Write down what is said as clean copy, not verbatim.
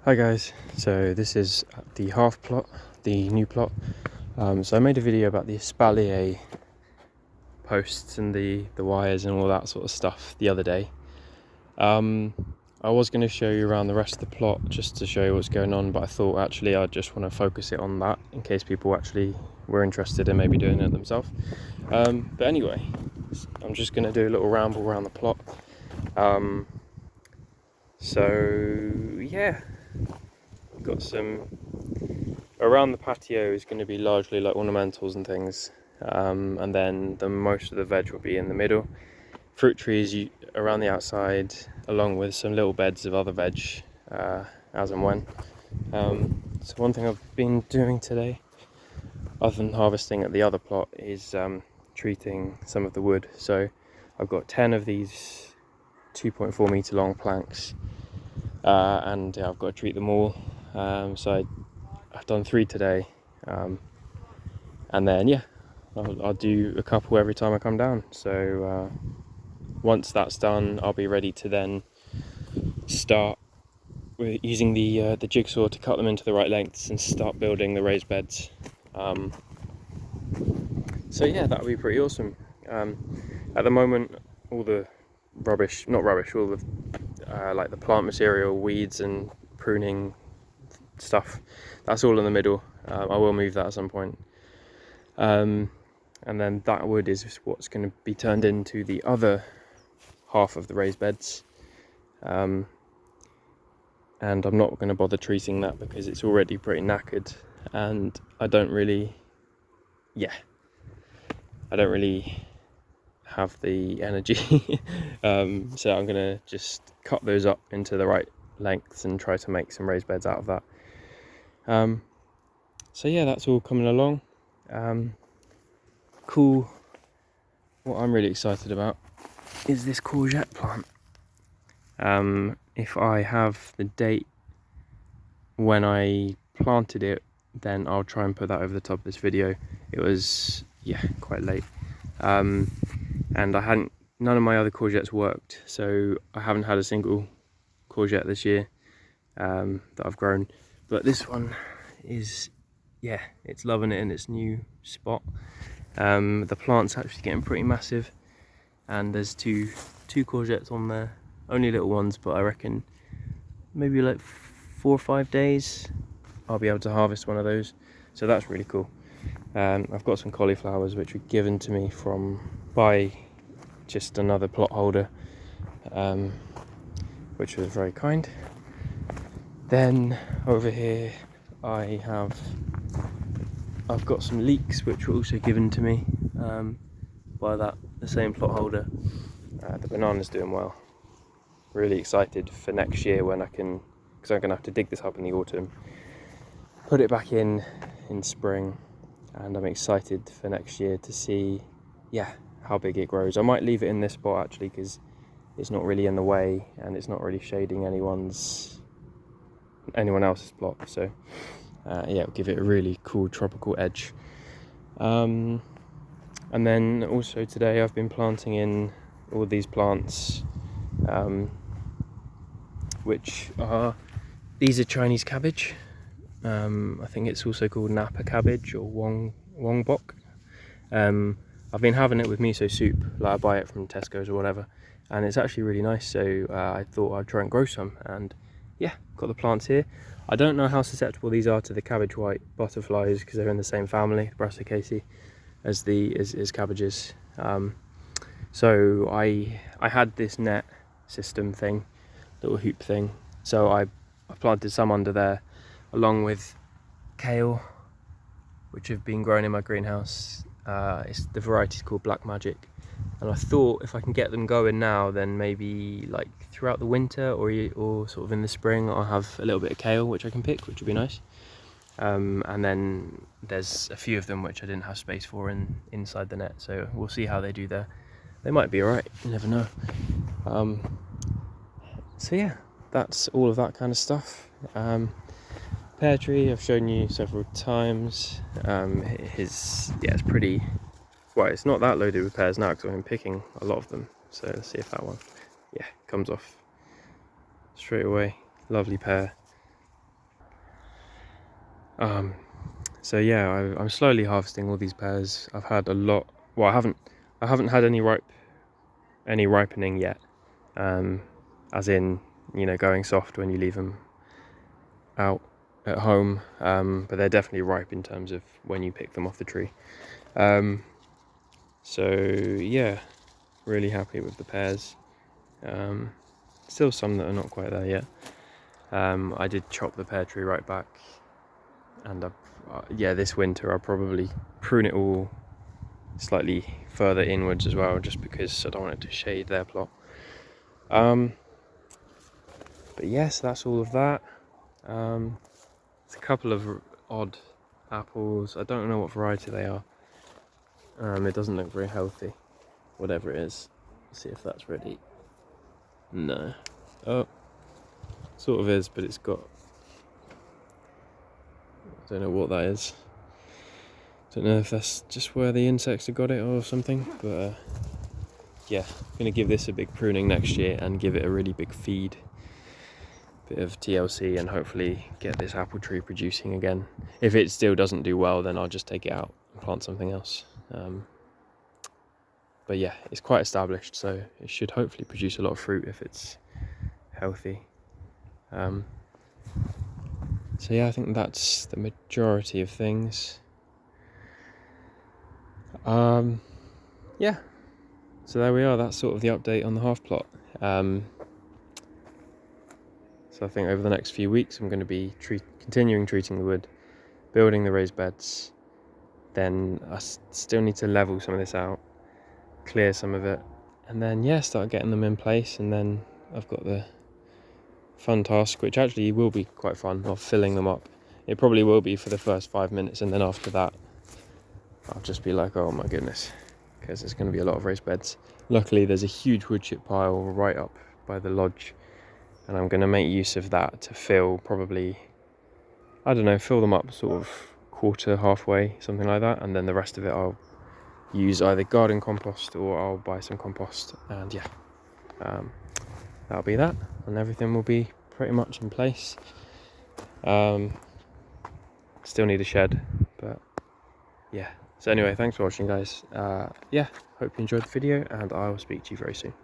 Hi guys, so this is the half plot, the new plot. So I made a video about the espalier posts and the wires and all that sort of stuff the other day. I was going to show you around the rest of the plot just to show you what's going on, but I thought actually I just want to focus it on that in case people actually were interested in maybe doing it themselves. But anyway, I'm just going to do a little ramble around the plot. So yeah, got some around the patio is going to be largely like ornamentals and things, and then most of the veg will be in the middle. Fruit trees around the outside, along with some little beds of other veg as and when. So one thing I've been doing today, other than harvesting at the other plot, is treating some of the wood. So I've got 10 of these 2.4 meter long planks, and I've got to treat them all. So I've done 3 today, and then yeah, I'll do a couple every time I come down. So once that's done, I'll be ready to then start with using the jigsaw to cut them into the right lengths and start building the raised beds. So yeah, that would be pretty awesome. At the moment, all the rubbish, not rubbish, all the like the plant material, weeds and pruning stuff, that's all in the middle. I will move that at some point. And then that wood is what's going to be turned into the other half of the raised beds. And I'm not going to bother treating that because it's already pretty knackered, and I don't really have the energy. So I'm going to just cut those up into the right lengths and try to make some raised beds out of that. So yeah, that's all coming along. Cool. What I'm really excited about is this courgette plant. If I have the date when I planted it, then I'll try and put that over the top of this video. It was, yeah, quite late. And none of my other courgettes worked, so I haven't had a single courgette this year that I've grown. But this one is, yeah, it's loving it in its new spot. The plant's actually getting pretty massive, and there's two courgettes on there, only little ones, but I reckon maybe like 4 or 5 days I'll be able to harvest one of those, so that's really cool. I've got some cauliflowers which were given to me by just another plot holder, which was very kind. Then over here I've got some leeks which were also given to me by the same plot holder. The banana's doing well. Really excited for next year when because I'm going to have to dig this up in the autumn, put it back in spring, and I'm excited for next year to see, yeah, how big it grows. I might leave it in this spot actually because it's not really in the way and it's not really shading anyone else's plot. So yeah, it'll give it a really cool tropical edge. And then also today I've been planting in all these plants, these are Chinese cabbage. I think it's also called Napa cabbage or Wong bok. I've been having it with miso soup, like I buy it from Tesco's or whatever, and it's actually really nice, so I thought I'd try and grow some, and yeah, got the plants here. I don't know how susceptible these are to the cabbage white butterflies because they're in the same family, Brassicaceae, as cabbages. So I had this net system thing, little hoop thing, so I planted some under there along with kale, which have been grown in my greenhouse. The variety's called Black Magic, and I thought if I can get them going now, then maybe like throughout the winter or sort of in the spring, I'll have a little bit of kale which I can pick, which would be nice. And then there's a few of them which I didn't have space for inside the net, so we'll see how they do there. They might be alright, you never know. So yeah, that's all of that kind of stuff. Pear tree I've shown you several times. It's pretty, well, it's not that loaded with pears now because I've been picking a lot of them. So let's see if that one, yeah, comes off straight away. Lovely pear. So yeah, I'm slowly harvesting all these pears. I've had a lot. Well, I haven't had any ripening yet. As in, going soft when you leave them out at home. But they're definitely ripe in terms of when you pick them off the tree. So yeah, really happy with the pears. Still some that are not quite there yet. I did chop the pear tree right back, and yeah, this winter I'll probably prune it all slightly further inwards as well, just because I don't want it to shade their plot. But yes, that's all of that. It's a couple of odd apples. I don't know what variety they are. It doesn't look very healthy, whatever it is. Let's see if that's ready. No. Oh, sort of is, but it's got, I don't know what that is. Don't know if that's just where the insects have got it or something, but yeah, I'm gonna give this a big pruning next year and give it a really big feed, bit of TLC, and hopefully get this apple tree producing again. If it still doesn't do well, then I'll just take it out and plant something else. But yeah, it's quite established, so it should hopefully produce a lot of fruit if it's healthy. So yeah, I think that's the majority of things. Yeah, so there we are. That's sort of the update on the half plot. So I think over the next few weeks I'm going to be continuing treating the wood, building the raised beds. Then I still need to level some of this out, clear some of it, and then yeah, start getting them in place. And then I've got the fun task, which actually will be quite fun, of filling them up. It probably will be for the first 5 minutes, and then after that I'll just be like, oh my goodness, because there's going to be a lot of raised beds. Luckily there's a huge wood chip pile right up by the lodge, and I'm going to make use of that to fill probably, I don't know, fill them up sort of quarter, halfway, something like that, and then the rest of it I'll use either garden compost or I'll buy some compost, and yeah, that'll be that, and everything will be pretty much in place. Still need a shed, but yeah. So anyway, thanks for watching, guys. Yeah, hope you enjoyed the video, and I will speak to you very soon.